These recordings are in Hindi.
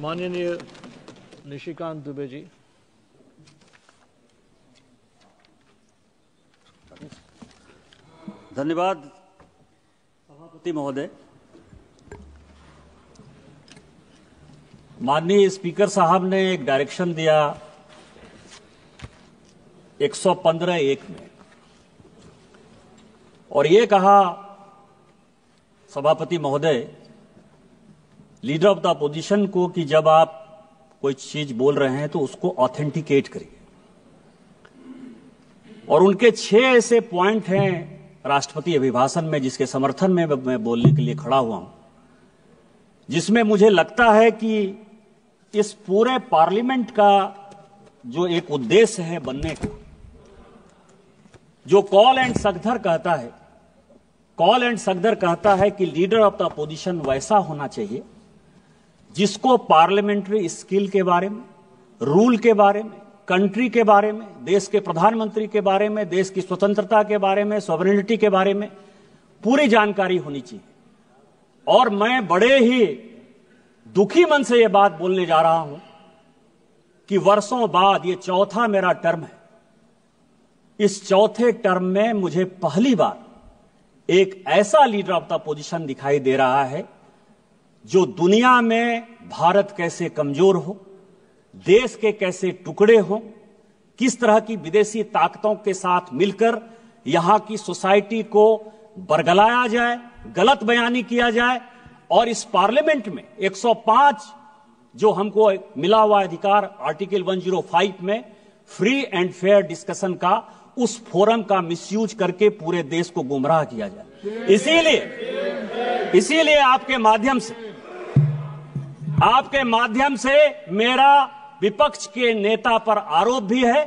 माननीय निशिकांत दुबे जी। धन्यवाद सभापति महोदय। माननीय स्पीकर साहब ने एक डायरेक्शन दिया 115(1) में और ये कहा सभापति महोदय लीडर ऑफ द अपोजिशन को कि जब आप कोई चीज बोल रहे हैं तो उसको ऑथेंटिकेट करिए। और उनके 6 ऐसे पॉइंट हैं राष्ट्रपति अभिभाषण में जिसके समर्थन में मैं बोलने के लिए खड़ा हुआ हूं, जिसमें मुझे लगता है कि इस पूरे पार्लियामेंट का जो एक उद्देश्य है बनने का, जो कॉल एंड सगदर कहता है कि लीडर ऑफ द अपोजिशन वैसा होना चाहिए जिसको पार्लियामेंट्री स्किल के बारे में, रूल के बारे में, कंट्री के बारे में, देश के प्रधानमंत्री के बारे में, देश की स्वतंत्रता के बारे में, सॉवरेनिटी के बारे में पूरी जानकारी होनी चाहिए। और मैं बड़े ही दुखी मन से यह बात बोलने जा रहा हूं कि वर्षों बाद ये चौथा मेरा टर्म है। इस चौथे टर्म में मुझे पहली बार एक ऐसा लीडर ऑफ द अपोजिशन दिखाई दे रहा है जो दुनिया में भारत कैसे कमजोर हो, देश के कैसे टुकड़े हो, किस तरह की विदेशी ताकतों के साथ मिलकर यहां की सोसाइटी को बरगलाया जाए, गलत बयानी किया जाए। और इस पार्लियामेंट में 105 जो हमको मिला हुआ अधिकार आर्टिकल 105 में फ्री एंड फेयर डिस्कशन का, उस फोरम का मिसयूज करके पूरे देश को गुमराह किया जाए। इसीलिए आपके माध्यम से मेरा विपक्ष के नेता पर आरोप भी है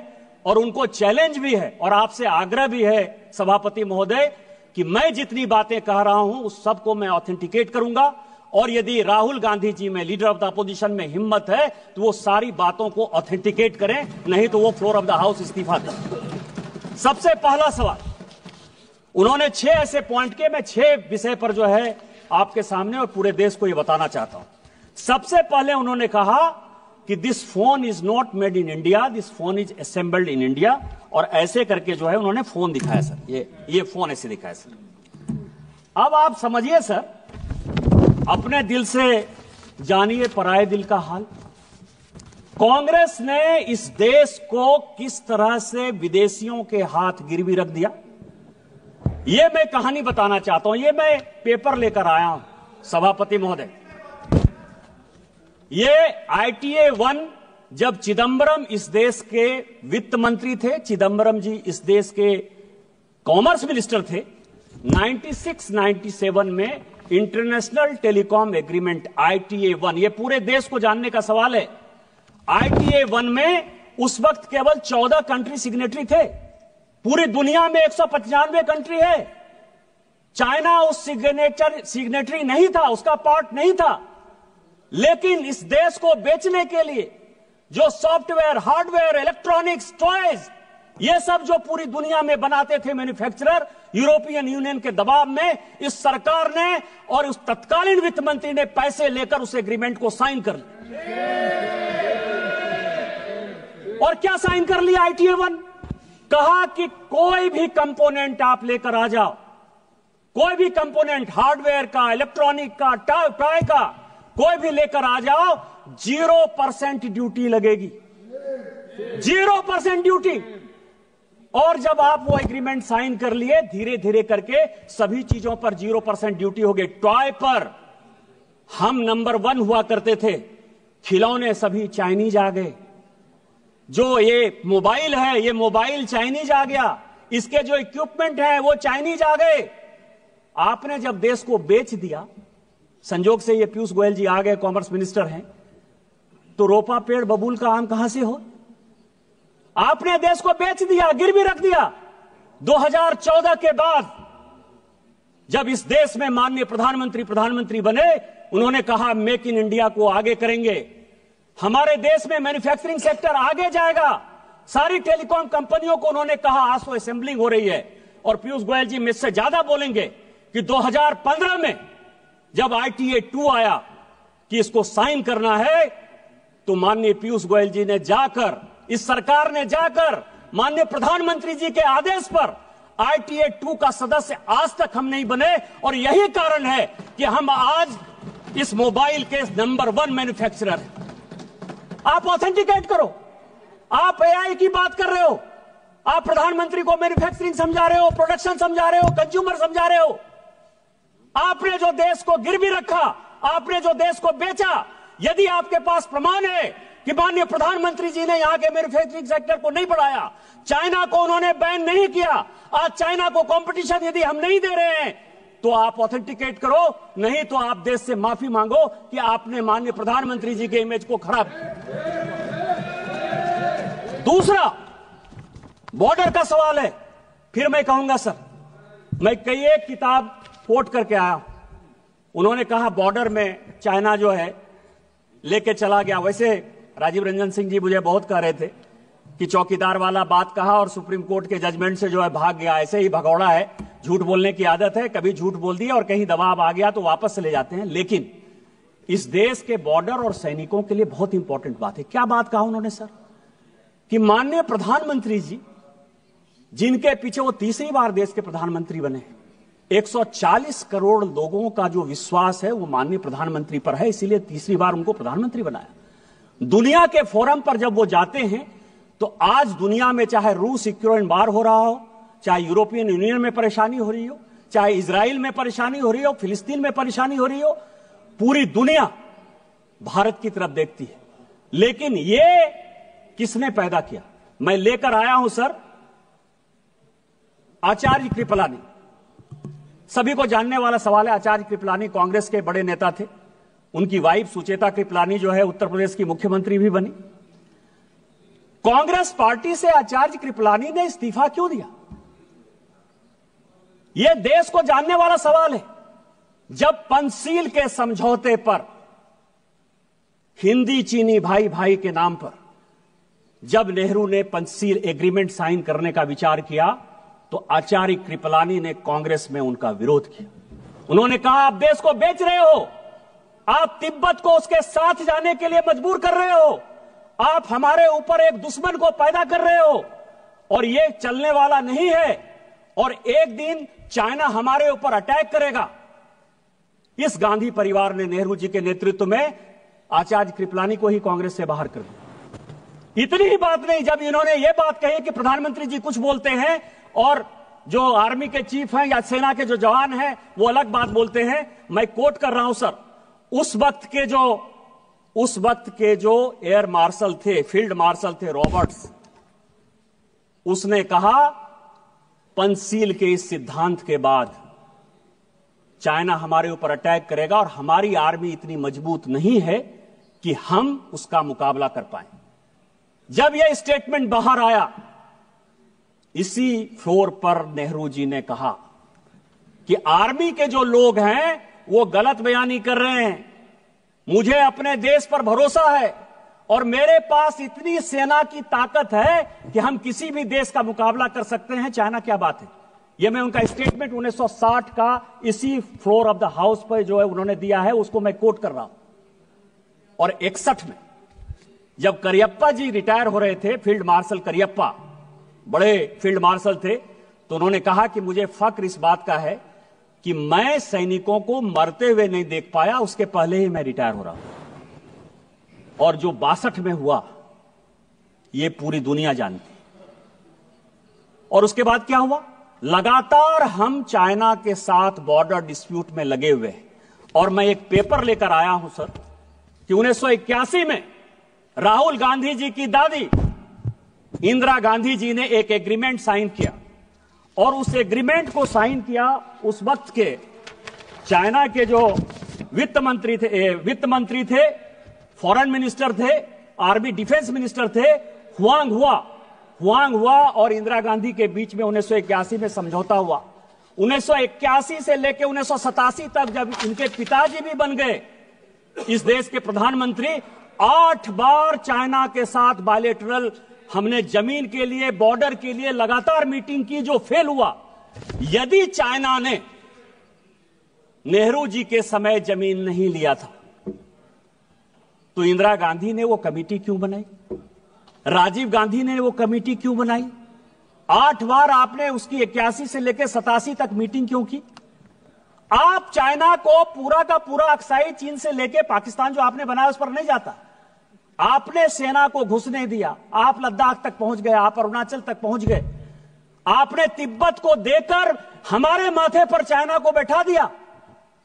और उनको चैलेंज भी है और आपसे आग्रह भी है सभापति महोदय कि मैं जितनी बातें कह रहा हूं उस सबको मैं ऑथेंटिकेट करूंगा। और यदि राहुल गांधी जी में, लीडर ऑफ द अपोजिशन में हिम्मत है तो वो सारी बातों को ऑथेंटिकेट करें, नहीं तो वो फ्लोर ऑफ द हाउस इस्तीफा दें। सबसे पहला सवाल, उन्होंने 6 ऐसे पॉइंट के, मैं 6 विषय पर जो है आपके सामने और पूरे देश को ये बताना चाहता हूं। सबसे पहले उन्होंने कहा कि this phone is not made in India, this phone is assembled in India. और ऐसे करके जो है उन्होंने फोन दिखाया सर, ये फोन ऐसे दिखाया सर। अब आप समझिए सर, अपने दिल से जानिए पराये दिल का हाल। कांग्रेस ने इस देश को किस तरह से विदेशियों के हाथ गिरवी रख दिया, ये मैं कहानी बताना चाहता हूं। ये मैं पेपर लेकर आया हूं सभापति महोदय। ये ITA 1 जब चिदंबरम इस देश के वित्त मंत्री थे, चिदंबरम जी इस देश के कॉमर्स मिनिस्टर थे, 96-97 में इंटरनेशनल टेलीकॉम एग्रीमेंट ITA 1, ये पूरे देश को जानने का सवाल है। ITA 1 में उस वक्त केवल 14 कंट्री सिग्नेटरी थे। पूरी दुनिया में 195 कंट्री है। चाइना उस सिग्नेटरी नहीं था, उसका पार्ट नहीं था। लेकिन इस देश को बेचने के लिए जो सॉफ्टवेयर, हार्डवेयर, इलेक्ट्रॉनिक्स, टॉयज, ये सब जो पूरी दुनिया में बनाते थे मैन्युफैक्चरर, यूरोपियन यूनियन के दबाव में इस सरकार ने और उस तत्कालीन वित्त मंत्री ने पैसे लेकर उस एग्रीमेंट को साइन कर लिया। और क्या साइन कर लिया ITA 1? कहा कि कोई भी कंपोनेंट आप लेकर आ जाओ, कोई भी कंपोनेंट हार्डवेयर का, इलेक्ट्रॉनिक का, टॉय का, कोई भी लेकर आ जाओ, 0% ड्यूटी लगेगी, 0% ड्यूटी। और जब आप वो एग्रीमेंट साइन कर लिए, धीरे धीरे करके सभी चीजों पर 0% ड्यूटी हो गई। टॉय पर हम नंबर 1 हुआ करते थे, खिलौने सभी चाइनीज आ गए। जो ये मोबाइल है, ये मोबाइल चाइनीज आ गया, इसके जो इक्विपमेंट है वो चाइनीज आ गए। आपने जब देश को बेच दिया, संजोग से ये पीयूष गोयल जी आ गए, कॉमर्स मिनिस्टर हैं, तो रोपा पेड़ बबूल का आम कहां से हो? आपने देश को बेच दिया, गिरवी रख दिया। 2014 के बाद जब इस देश में माननीय प्रधानमंत्री बने, उन्होंने कहा मेक इन इंडिया को आगे करेंगे, हमारे देश में मैन्युफैक्चरिंग सेक्टर आगे जाएगा। सारी टेलीकॉम कंपनियों को उन्होंने कहा आज तो असेंबलिंग हो रही है, और पीयूष गोयल जी मुझसे ज्यादा बोलेंगे कि 2015 में जब ITA 2 आया कि इसको साइन करना है, तो माननीय पीयूष गोयल जी ने जाकर, इस सरकार ने जाकर माननीय प्रधानमंत्री जी के आदेश पर ITA 2 का सदस्य आज तक हम नहीं बने। और यही कारण है कि हम आज इस मोबाइल के नंबर 1 मैन्युफैक्चरर हैं। आप ऑथेंटिकेट करो। आप AI की बात कर रहे हो, आप प्रधानमंत्री को मैन्युफैक्चरिंग समझा रहे हो, प्रोडक्शन समझा रहे हो, कंज्यूमर समझा रहे हो। आपने जो देश को गिरवी रखा, आपने जो देश को बेचा, यदि आपके पास प्रमाण है कि माननीय प्रधानमंत्री जी ने यहां के मैन्युफैक्चरिंग सेक्टर को नहीं बढ़ाया, चाइना को उन्होंने बैन नहीं किया, आज चाइना को कंपटीशन यदि हम नहीं दे रहे हैं, तो आप ऑथेंटिकेट करो, नहीं तो आप देश से माफी मांगो कि आपने माननीय प्रधानमंत्री जी के इमेज को खराब किया। दूसरा बॉर्डर का सवाल है। फिर मैं कहूंगा सर, मैं कई एक किताब कोट करके आया। उन्होंने कहा बॉर्डर में चाइना जो है लेके चला गया। वैसे राजीव रंजन सिंह जी मुझे बहुत कह रहे थे कि चौकीदार वाला बात कहा और सुप्रीम कोर्ट के जजमेंट से जो है भाग गया। ऐसे ही भगौड़ा है, झूठ बोलने की आदत है, कभी झूठ बोल दिया और कहीं दबाव आ गया तो वापस चले जाते हैं। लेकिन इस देश के बॉर्डर और सैनिकों के लिए बहुत इंपॉर्टेंट बात है। क्या बात कहा उन्होंने सर? कि माननीय प्रधानमंत्री जी, जिनके पीछे वो तीसरी बार देश के प्रधानमंत्री बने, 140 करोड़ लोगों का जो विश्वास है वो माननीय प्रधानमंत्री पर है, इसीलिए तीसरी बार उनको प्रधानमंत्री बनाया। दुनिया के फोरम पर जब वो जाते हैं तो आज दुनिया में चाहे रूस यूक्रेन वार हो रहा हो, चाहे यूरोपियन यूनियन में परेशानी हो रही हो, चाहे इजराइल में परेशानी हो रही हो, फिलिस्तीन में परेशानी हो रही हो, पूरी दुनिया भारत की तरफ देखती है। लेकिन ये किसने पैदा किया? मैं लेकर आया हूं सर आचार्य कृपलानी। सभी को जानने वाला सवाल है। आचार्य कृपलानी कांग्रेस के बड़े नेता थे। उनकी वाइफ सुचेता कृपलानी जो है उत्तर प्रदेश की मुख्यमंत्री भी बनी। कांग्रेस पार्टी से आचार्य कृपलानी ने इस्तीफा क्यों दिया? यह देश को जानने वाला सवाल है। जब पंचशील के समझौते पर, हिंदी चीनी भाई भाई के नाम पर, जब नेहरू ने पंचशील एग्रीमेंट साइन करने का विचार किया तो आचार्य कृपलानी ने कांग्रेस में उनका विरोध किया। उन्होंने कहा आप देश को बेच रहे हो, आप तिब्बत को उसके साथ जाने के लिए मजबूर कर रहे हो, आप हमारे ऊपर एक दुश्मन को पैदा कर रहे हो और यह चलने वाला नहीं है और एक दिन चाइना हमारे ऊपर अटैक करेगा। इस गांधी परिवार ने नेहरू जी के नेतृत्व में आचार्य कृपलानी को ही कांग्रेस से बाहर कर दिया। इतनी ही बात नहीं, जब इन्होंने यह बात कही कि प्रधानमंत्री जी कुछ बोलते हैं और जो आर्मी के चीफ हैं या सेना के जो जवान हैं वो अलग बात बोलते हैं, मैं कोट कर रहा हूं सर, उस वक्त के जो एयर मार्शल थे, फील्ड मार्शल थे रॉबर्ट्स, उसने कहा पंचशील के इस सिद्धांत के बाद चाइना हमारे ऊपर अटैक करेगा और हमारी आर्मी इतनी मजबूत नहीं है कि हम उसका मुकाबला कर पाए। जब यह स्टेटमेंट बाहर आया, इसी फ्लोर पर नेहरू जी ने कहा कि आर्मी के जो लोग हैं वो गलत बयानी कर रहे हैं, मुझे अपने देश पर भरोसा है और मेरे पास इतनी सेना की ताकत है कि हम किसी भी देश का मुकाबला कर सकते हैं, चाइना क्या बात है। यह मैं उनका स्टेटमेंट 1960 का इसी फ्लोर ऑफ द हाउस पर जो है उन्होंने दिया है, उसको मैं कोट कर रहा हूं। और 61 में जब करियप्पा जी रिटायर हो रहे थे, फील्ड मार्शल करियप्पा बड़े फील्ड मार्शल थे, तो उन्होंने कहा कि मुझे फक्र इस बात का है कि मैं सैनिकों को मरते हुए नहीं देख पाया, उसके पहले ही मैं रिटायर हो रहा हूं। और जो 62 में हुआ यह पूरी दुनिया जानती। और उसके बाद क्या हुआ? लगातार हम चाइना के साथ बॉर्डर डिस्प्यूट में लगे हुए हैं। और मैं एक पेपर लेकर आया हूं सर कि 1981 में राहुल गांधी जी की दादी इंदिरा गांधी जी ने एक एग्रीमेंट साइन किया और उस एग्रीमेंट को साइन किया उस वक्त के चाइना के जो वित्त मंत्री थे, फॉरेन मिनिस्टर थे, आर्मी डिफेंस मिनिस्टर थे, हुआंग हुआ और इंदिरा गांधी के बीच में 1981 में समझौता हुआ। 1981 से लेकर 1987 तक जब इनके पिताजी भी बन गए इस देश के प्रधानमंत्री, 8 बार चाइना के साथ बायलैटरल हमने जमीन के लिए, बॉर्डर के लिए लगातार मीटिंग की, जो फेल हुआ। यदि चाइना ने नेहरू जी के समय जमीन नहीं लिया था तो इंदिरा गांधी ने वो कमेटी क्यों बनाई? राजीव गांधी ने वो कमेटी क्यों बनाई? 8 बार आपने उसकी 81 से लेकर 87 तक मीटिंग क्यों की? आप चाइना को पूरा का पूरा अक्साई चीन से लेकर पाकिस्तान जो आपने बनाया उस पर नहीं जाता। आपने सेना को घुसने दिया, आप लद्दाख तक पहुंच गए, आप अरुणाचल तक पहुंच गए, आपने तिब्बत को देकर हमारे माथे पर चाइना को बैठा दिया।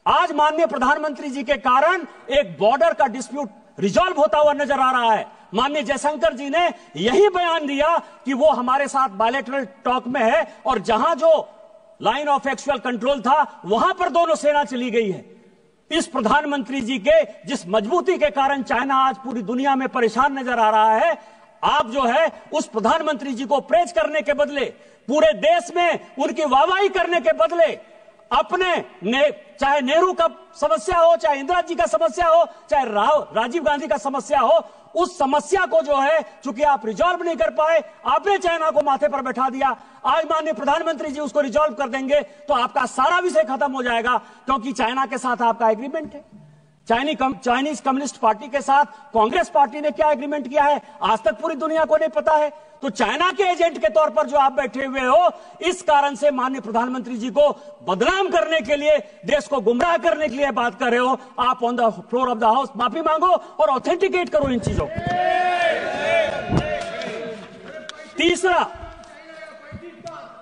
आज माननीय प्रधानमंत्री जी के कारण एक बॉर्डर का डिस्प्यूट रिजॉल्व होता हुआ नजर आ रहा है। माननीय जयशंकर जी ने यही बयान दिया कि वो हमारे साथ बायलैटरल टॉक में है और जहां जो लाइन ऑफ एक्चुअल कंट्रोल था वहां पर दोनों सेना चली गई है। इस प्रधानमंत्री जी के जिस मजबूती के कारण चाइना आज पूरी दुनिया में परेशान नजर आ रहा है, आप जो है उस प्रधानमंत्री जी को प्रेज करने के बदले, पूरे देश में उनकी वाहवाही करने के बदले अपने चाहे नेहरू का समस्या हो, चाहे इंदिरा जी का समस्या हो, चाहे राजीव गांधी का समस्या हो, उस समस्या को जो है चूंकि आप रिजॉल्व नहीं कर पाए, आपने चाइना को माथे पर बैठा दिया। आज माननीय प्रधानमंत्री जी उसको रिजॉल्व कर देंगे तो आपका सारा विषय खत्म हो जाएगा, क्योंकि चाइना के साथ आपका एग्रीमेंट है। चाइनीज कम्युनिस्ट पार्टी के साथ कांग्रेस पार्टी ने क्या एग्रीमेंट किया है आज तक पूरी दुनिया को नहीं पता है। तो चाइना के एजेंट के तौर पर जो आप बैठे हुए हो, इस कारण से माननीय प्रधानमंत्री जी को बदनाम करने के लिए, देश को गुमराह करने के लिए बात कर रहे हो। आप on the floor of the house माफी मांगो और ऑथेंटिकेट करो इन चीजों को।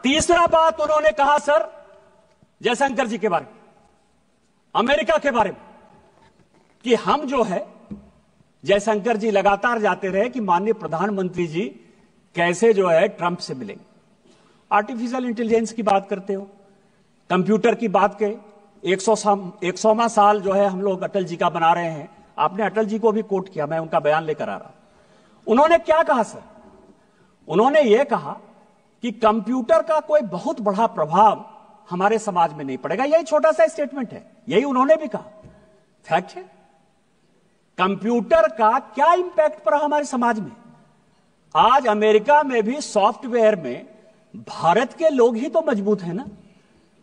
तीसरा बात उन्होंने कहा सर जयशंकर जी के बारे में, अमेरिका के बारे में, कि हम जो है, जयशंकर जी लगातार जाते रहे कि माननीय प्रधानमंत्री जी कैसे जो है ट्रंप से मिलेंगे। आर्टिफिशियल इंटेलिजेंस की बात करते हो, कंप्यूटर की बात के 100वां साल जो है हम लोग अटल जी का बना रहे हैं। आपने अटल जी को भी कोट किया, मैं उनका बयान लेकर आ रहा हूं। उन्होंने क्या कहा सर? उन्होंने यह कहा कि कंप्यूटर का कोई बहुत बड़ा प्रभाव हमारे समाज में नहीं पड़ेगा। यही छोटा सा स्टेटमेंट है, यही उन्होंने भी कहा। फैक्ट है, कंप्यूटर का क्या इंपैक्ट पड़ा हमारे समाज में। आज अमेरिका में भी सॉफ्टवेयर में भारत के लोग ही तो मजबूत है ना,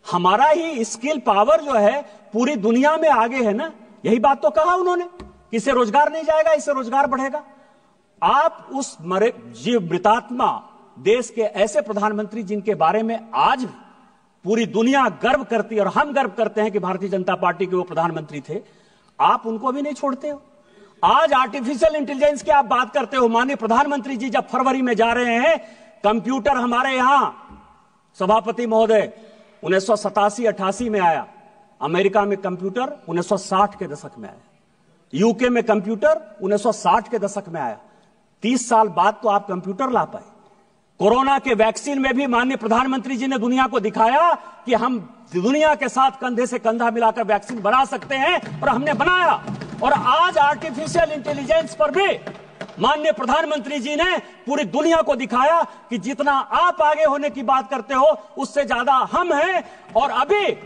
हमारा ही स्किल पावर जो है पूरी दुनिया में आगे है ना। यही बात तो कहा उन्होंने कि इससे रोजगार नहीं जाएगा, इससे रोजगार बढ़ेगा। आप उस मृतात्मा देश के ऐसे प्रधानमंत्री जिनके बारे में आज भी पूरी दुनिया गर्व करती है और हम गर्व करते हैं कि भारतीय जनता पार्टी के वो प्रधानमंत्री थे, आप उनको भी नहीं छोड़ते हो। आज आर्टिफिशियल इंटेलिजेंस की आप बात करते हो। माननीय प्रधानमंत्री जी जब फरवरी में जा रहे हैं, कंप्यूटर हमारे यहां सभापति महोदय 1987-88 में आया, अमेरिका में कंप्यूटर 1960 के दशक में आया, यूके में कंप्यूटर 1960 के दशक में आया। 30 साल बाद तो आप कंप्यूटर ला पाए। कोरोना के वैक्सीन में भी माननीय प्रधानमंत्री जी ने दुनिया को दिखाया कि हम दुनिया के साथ कंधे से कंधा मिलाकर वैक्सीन बना सकते हैं, और हमने बनाया। और आज आर्टिफिशियल इंटेलिजेंस पर भी माननीय प्रधानमंत्री जी ने पूरी दुनिया को दिखाया कि जितना आप आगे होने की बात करते हो उससे ज्यादा हम हैं। और अभी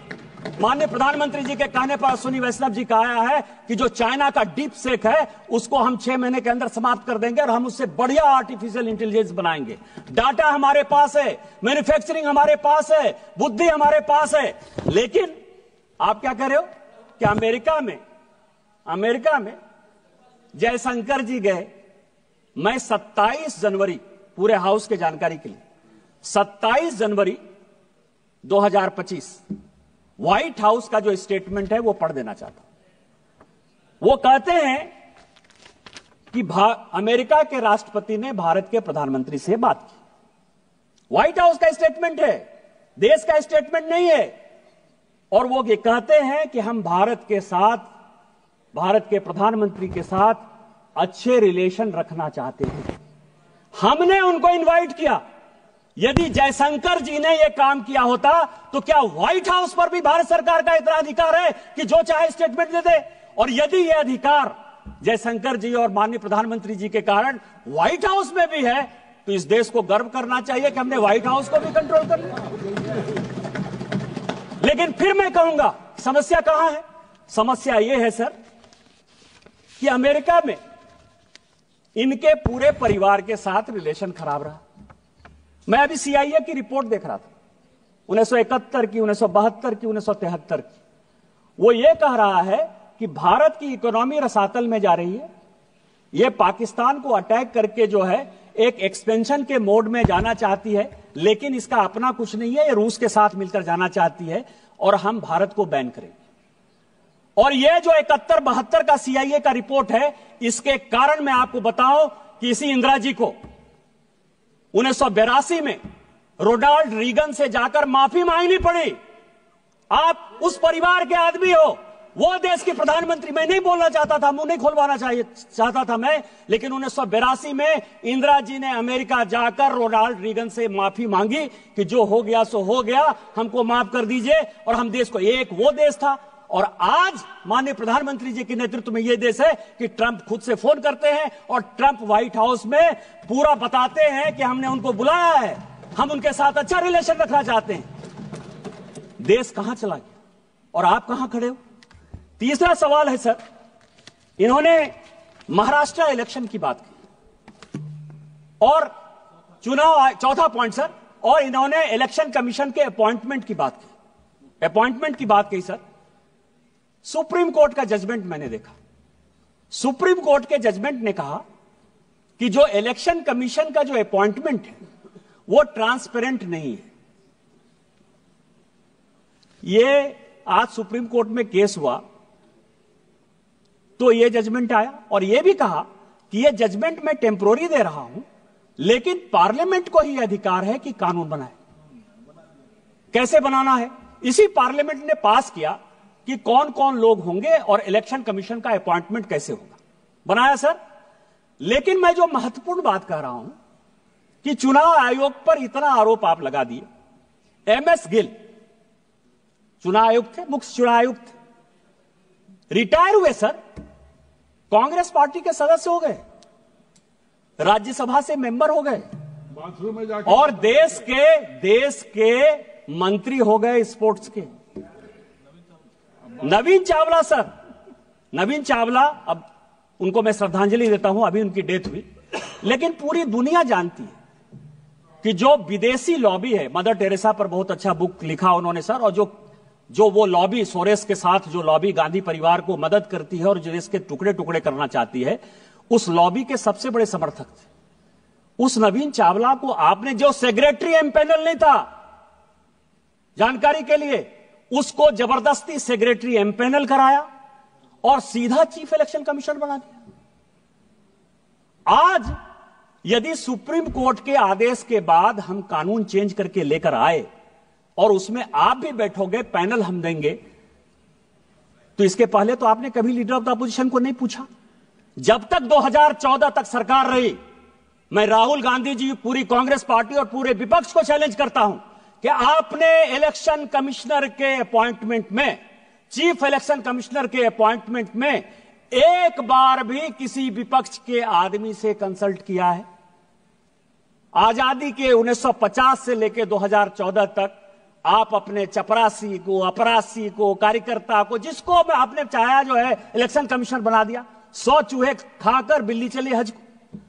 माननीय प्रधानमंत्री जी के कहने पर अश्विनी वैष्णव जी का आया है कि जो चाइना का डीप सेक है उसको हम 6 महीने के अंदर समाप्त कर देंगे और हम उससे बढ़िया आर्टिफिशियल इंटेलिजेंस बनाएंगे। डाटा हमारे पास है, मैन्युफैक्चरिंग हमारे पास है, बुद्धि हमारे पास है। लेकिन आप क्या कह रहे हो कि अमेरिका में जयशंकर जी गए। मैं 27 जनवरी, पूरे हाउस के जानकारी के लिए, 27 जनवरी 2025 व्हाइट हाउस का जो स्टेटमेंट है वो पढ़ देना चाहता हूं। वो कहते हैं कि अमेरिका के राष्ट्रपति ने भारत के प्रधानमंत्री से बात की। व्हाइट हाउस का स्टेटमेंट है, देश का स्टेटमेंट नहीं है। और वो ये कहते हैं कि हम भारत के प्रधानमंत्री के साथ अच्छे रिलेशन रखना चाहते हैं। हमने उनको इनवाइट किया। यदि जयशंकर जी ने यह काम किया होता तो क्या व्हाइट हाउस पर भी भारत सरकार का इतना अधिकार है कि जो चाहे स्टेटमेंट दे दे? और यदि यह अधिकार जयशंकर जी और माननीय प्रधानमंत्री जी के कारण व्हाइट हाउस में भी है, तो इस देश को गर्व करना चाहिए कि हमने व्हाइट हाउस को भी कंट्रोल कर लिया। लेकिन फिर मैं कहूंगा समस्या कहां है? समस्या यह है सर कि अमेरिका में इनके पूरे परिवार के साथ रिलेशन खराब रहा। मैं अभी CIA की रिपोर्ट देख रहा था, 1971 की, 1972 की, 1973 की। वो ये कह रहा है कि भारत की इकोनॉमी रसातल में जा रही है, ये पाकिस्तान को अटैक करके जो है एक एक्सपेंशन के मोड में जाना चाहती है, लेकिन इसका अपना कुछ नहीं है। ये रूस के साथ मिलकर जाना चाहती है और हम भारत को बैन करेंगे। और ये जो 71-72 का CIA का रिपोर्ट है, इसके कारण मैं आपको बताऊं कि इसी इंदिरा जी को 1982 में रोनाल्ड रीगन से जाकर माफी मांगनी पड़ी। आप उस परिवार के आदमी हो, वो देश के प्रधानमंत्री। मैं नहीं बोलना चाहता था, मुंह नहीं खोलवाना चाहता था मैं, लेकिन 1982 में इंदिरा जी ने अमेरिका जाकर रोनाल्ड रीगन से माफी मांगी कि जो हो गया सो हो गया, हमको माफ कर दीजिए। और हम देश को, एक वो देश था और आज माननीय प्रधानमंत्री जी के नेतृत्व में यह देश है कि ट्रंप खुद से फोन करते हैं और ट्रंप व्हाइट हाउस में पूरा बताते हैं कि हमने उनको बुलाया है, हम उनके साथ अच्छा रिलेशन रखना चाहते हैं। देश कहां चला गया और आप कहां खड़े हो? तीसरा सवाल है सर, इन्होंने महाराष्ट्र इलेक्शन की बात की और चुनाव, चौथा पॉइंट सर, और इन्होंने इलेक्शन कमीशन के अपॉइंटमेंट की बात की, अपॉइंटमेंट की बात की सर। सुप्रीम कोर्ट का जजमेंट मैंने देखा। सुप्रीम कोर्ट के जजमेंट ने कहा कि जो इलेक्शन कमीशन का जो अपॉइंटमेंट है वो ट्रांसपेरेंट नहीं है। ये आज सुप्रीम कोर्ट में केस हुआ तो ये जजमेंट आया और ये भी कहा कि ये जजमेंट मैं टेम्पोररी दे रहा हूं, लेकिन पार्लियामेंट को ही अधिकार है कि कानून बनाए। कैसे बनाना है, इसी पार्लियामेंट ने पास किया कि कौन कौन लोग होंगे और इलेक्शन कमीशन का अपॉइंटमेंट कैसे होगा, बनाया सर। लेकिन मैं जो महत्वपूर्ण बात कह रहा हूं कि चुनाव आयोग पर इतना आरोप आप लगा दिए। MS गिल चुनाव आयुक्त थे, मुख्य चुनाव आयुक्त थे, रिटायर हुए सर, कांग्रेस पार्टी के सदस्य हो गए, राज्यसभा से मेंबर हो गए और देश के मंत्री हो गए स्पोर्ट्स के। नवीन चावला सर, नवीन चावला, अब उनको मैं श्रद्धांजलि देता हूं, अभी उनकी डेथ हुई, लेकिन पूरी दुनिया जानती है कि जो विदेशी लॉबी है, मदर टेरेसा पर बहुत अच्छा बुक लिखा उन्होंने सर, और जो वो लॉबी सोरेस के साथ जो लॉबी गांधी परिवार को मदद करती है और जो देश के टुकड़े टुकड़े करना चाहती है, उस लॉबी के सबसे बड़े समर्थक थे। उस नवीन चावला को आपने, जो सेक्रेटरी एमपैनल नहीं था, जानकारी के लिए, उसको जबरदस्ती सेक्रेटरी एमपैनल कराया और सीधा चीफ इलेक्शन कमिश्नर बना दिया। आज यदि सुप्रीम कोर्ट के आदेश के बाद हम कानून चेंज करके लेकर आए और उसमें आप भी बैठोगे, पैनल हम देंगे, तो इसके पहले तो आपने कभी लीडर ऑफ द अपोजिशन को नहीं पूछा। जब तक 2014 तक सरकार रही, मैं राहुल गांधी जी, पूरी कांग्रेस पार्टी और पूरे विपक्ष को चैलेंज करता हूं कि आपने इलेक्शन कमिश्नर के अपॉइंटमेंट में, चीफ इलेक्शन कमिश्नर के अपॉइंटमेंट में एक बार भी किसी विपक्ष के आदमी से कंसल्ट किया है? आजादी के 1950 से लेकर 2014 तक आप अपने चपरासी को, अपरासी को, कार्यकर्ता को, जिसको आपने चाहा जो है इलेक्शन कमिश्नर बना दिया। 100 चूहे खाकर बिल्ली चली हज को।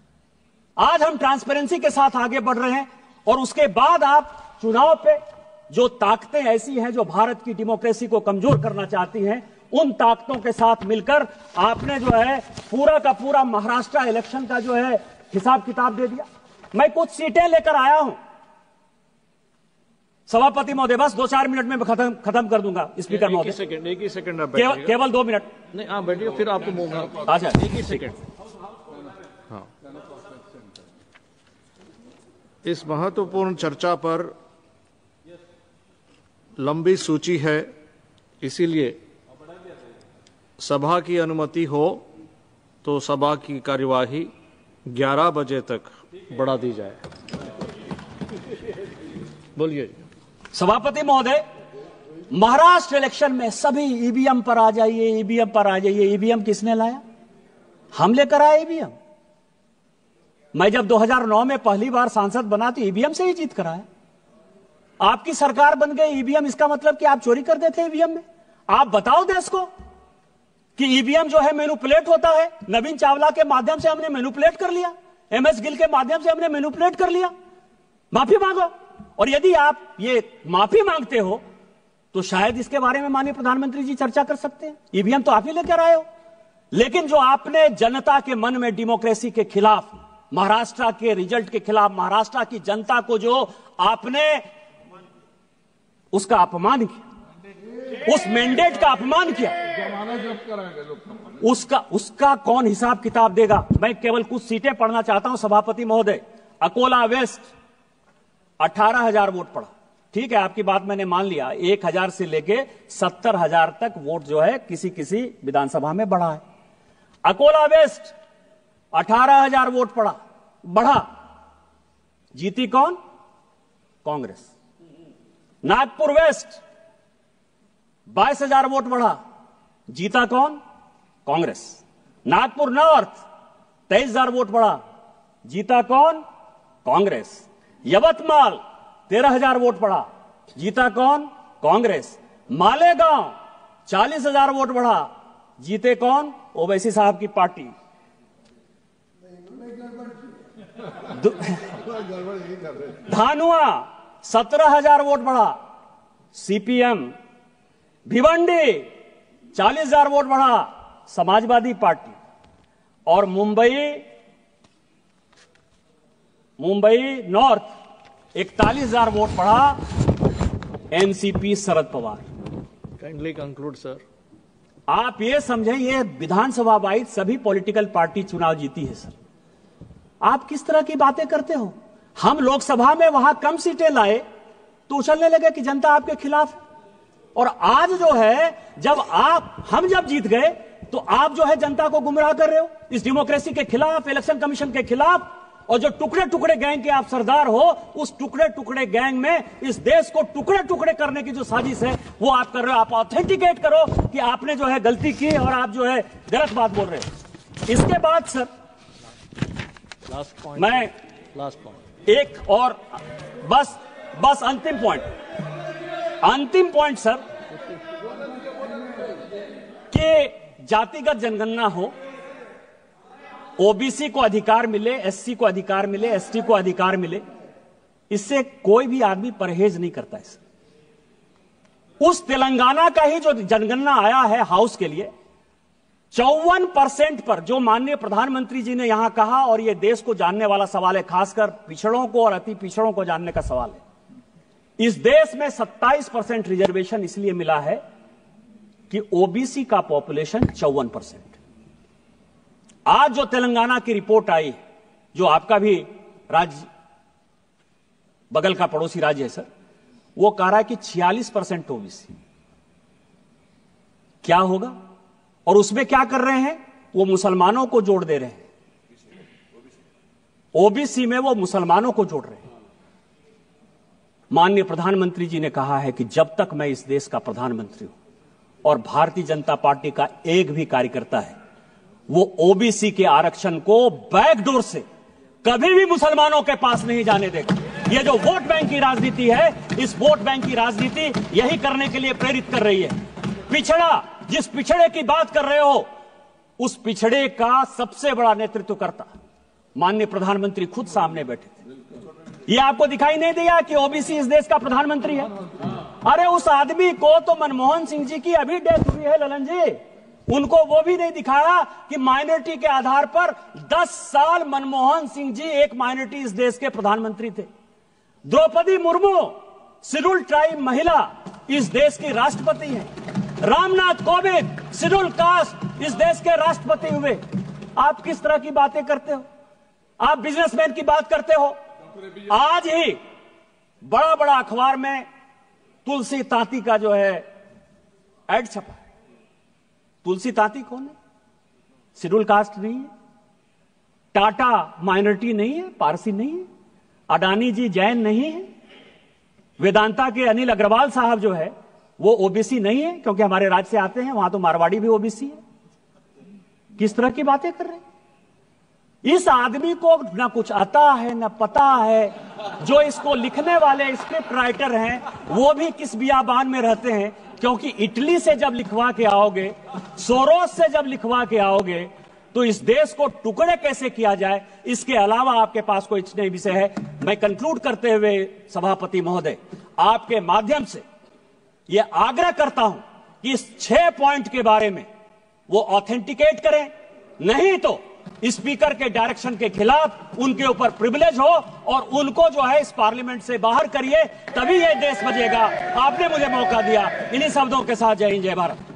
आज हम ट्रांसपेरेंसी के साथ आगे बढ़ रहे हैं और उसके बाद आप चुनाव पे जो ताकतें ऐसी हैं जो भारत की डेमोक्रेसी को कमजोर करना चाहती हैं, उन ताकतों के साथ मिलकर आपने जो है पूरा का पूरा महाराष्ट्र इलेक्शन का जो है हिसाब किताब दे दिया। मैं कुछ सीटें लेकर आया हूं सभापति महोदय, बस 2-4 मिनट में खत्म कर दूंगा। स्पीकर महोदय, एक ही सेकंड केवल 2 मिनट। नहीं, आप बैठिए, फिर आपको अच्छा, एक ही सेकंड। हाँ, इस महत्वपूर्ण चर्चा पर लंबी सूची है, इसीलिए सभा की अनुमति हो तो सभा की कार्यवाही 11 बजे तक बढ़ा दी जाए। बोलिए सभापति महोदय, महाराष्ट्र इलेक्शन में सभी ईवीएम पर आ जाइए, ईवीएम पर आ जाइए। ईवीएम किसने लाया? हम लेकर आए ईवीएम। मैं जब 2009 में पहली बार सांसद बना तो ईवीएम से ही जीत कर आया। आपकी सरकार बन गई ईवीएम, इसका मतलब कि आप चोरी कर देते ईवीएम में? आप बताओ देश को कि ईवीएम जो है मैनिपुलेट होता है। नवीन चावला के माध्यम से हमने मैनिपुलेट कर लिया, MS गिल के माध्यम से हमने मैनिपुलेट कर लिया। माफी मांगो, और यदि आप ये माफी मांगते हो तो शायद इसके बारे में माननीय प्रधानमंत्री जी चर्चा कर सकते हैं। ईवीएम तो आप ही लेकर आए हो। लेकिन जो आपने जनता के मन में डेमोक्रेसी के खिलाफ, महाराष्ट्र के रिजल्ट के खिलाफ, महाराष्ट्र की जनता को जो आपने उसका अपमान किया, उस मैंडेट का अपमान किया, उसका कौन हिसाब किताब देगा? मैं केवल कुछ सीटें पढ़ना चाहता हूं सभापति महोदय। अकोला वेस्ट 18,000 वोट पड़ा, ठीक है, आपकी बात मैंने मान लिया। 1,000 से लेके 70,000 तक वोट जो है किसी किसी विधानसभा में बढ़ा है। अकोला वेस्ट 18,000 वोट पड़ा, बढ़ा, जीती कौन? कांग्रेस। नागपुर वेस्ट 22,000 वोट बढ़ा, जीता कौन? कांग्रेस। नागपुर नॉर्थ 23,000 वोट बढ़ा, जीता कौन? कांग्रेस। यवतमाल 13,000 वोट बढ़ा, जीता कौन? कांग्रेस। मालेगांव 40,000 वोट बढ़ा, जीते कौन? ओवैसी साहब की पार्टी। धानुआ 17,000 वोट बढ़ा, सीपीएम। भिवंडी 40,000 वोट बढ़ा, समाजवादी पार्टी। और मुंबई नॉर्थ 41,000 वोट बढ़ा, NCP Sharad Pawar. Kindly conclude sir. आप ये समझें, ये विधानसभा वाइज सभी पॉलिटिकल पार्टी चुनाव जीती है सर। आप किस तरह की बातें करते हो? हम लोकसभा में वहां कम सीटें लाए तो उछलने लगे कि जनता आपके खिलाफ है। और आज जो है, हम जब जीत गए तो आप जो है जनता को गुमराह कर रहे हो इस डेमोक्रेसी के खिलाफ, इलेक्शन कमीशन के खिलाफ। और जो टुकड़े टुकड़े गैंग के आप सरदार हो, उस टुकड़े टुकड़े गैंग में इस देश को टुकड़े टुकड़े करने की जो साजिश है वो आप कर रहे हो। आप ऑथेंटिकेट करो कि आपने जो है गलती की और आप जो है गलत बात बोल रहे हो। इसके बाद सर लास्ट पॉइंट, मैं लास्ट पॉइंट, एक और बस अंतिम पॉइंट सर, कि जातिगत जनगणना हो, ओबीसी को अधिकार मिले, एससी को अधिकार मिले, एसटी को अधिकार मिले, इससे कोई भी आदमी परहेज नहीं करता है। उस तेलंगाना का ही जो जनगणना आया है हाउस के लिए, 54% पर जो माननीय प्रधानमंत्री जी ने यहां कहा, और यह देश को जानने वाला सवाल है, खासकर पिछड़ों को और अति पिछड़ों को जानने का सवाल है। इस देश में 27% रिजर्वेशन इसलिए मिला है कि ओबीसी का पॉपुलेशन 54%। आज जो तेलंगाना की रिपोर्ट आई, जो आपका भी राज्य बगल का पड़ोसी राज्य है सर, वो कह रहा है कि 46% ओबीसी। क्या होगा? और उसमें क्या कर रहे हैं? वो मुसलमानों को जोड़ दे रहे हैं। ओबीसी में वो मुसलमानों को जोड़ रहे हैं। माननीय प्रधानमंत्री जी ने कहा है कि जब तक मैं इस देश का प्रधानमंत्री हूं और भारतीय जनता पार्टी का एक भी कार्यकर्ता है, वो ओबीसी के आरक्षण को बैकडोर से कभी भी मुसलमानों के पास नहीं जाने देगा। ये जो वोट बैंक की राजनीति है, इस वोट बैंक की राजनीति यही करने के लिए प्रेरित कर रही है। पिछड़ा, जिस पिछड़े की बात कर रहे हो, उस पिछड़े का सबसे बड़ा नेतृत्वकर्ता माननीय प्रधानमंत्री खुद सामने बैठे थे। ये आपको दिखाई नहीं दिया कि ओबीसी इस देश का प्रधानमंत्री है? अरे उस आदमी को तो मनमोहन सिंह जी की अभी डेथ हुई है ललन जी, उनको वो भी नहीं दिखाया कि माइनॉरिटी के आधार पर 10 साल मनमोहन सिंह जी एक माइनॉरिटी इस देश के प्रधानमंत्री थे। द्रौपदी मुर्मू शेड्यूल ट्राइब महिला इस देश की राष्ट्रपति हैं। रामनाथ कोविंद शेड्यूल कास्ट इस देश के राष्ट्रपति हुए। आप किस तरह की बातें करते हो? आप बिजनेसमैन की बात करते हो। आज ही बड़ा बड़ा अखबार में तुलसी तांती का जो है एड छपा है। तुलसी तांती कौन है? शेड्यूल कास्ट नहीं है, टाटा माइनॉरिटी नहीं है, पारसी नहीं है, अडानी जी जैन नहीं है, वेदांता के अनिल अग्रवाल साहब जो है वो ओबीसी नहीं है, क्योंकि हमारे राज्य से आते हैं, वहां तो मारवाड़ी भी ओबीसी है। किस तरह की बातें कर रहे हैं? इस आदमी को ना कुछ आता है ना पता है। जो इसको लिखने वाले स्क्रिप्ट राइटर हैं वो भी किस बियाबान में रहते हैं, क्योंकि इटली से जब लिखवा के आओगे, सोरोस से जब लिखवा के आओगे, तो इस देश को टुकड़े कैसे किया जाए, इसके अलावा आपके पास कोई नहीं विषय है। मैं कंक्लूड करते हुए सभापति महोदय, आपके माध्यम से यह आग्रह करता हूं कि इस 6 पॉइंट के बारे में वो ऑथेंटिकेट करें, नहीं तो स्पीकर के डायरेक्शन के खिलाफ उनके ऊपर प्रिविलेज हो और उनको जो है इस पार्लियामेंट से बाहर करिए, तभी ये देश बचेगा। आपने मुझे मौका दिया। इन्हीं शब्दों के साथ जय हिंद, जय भारत।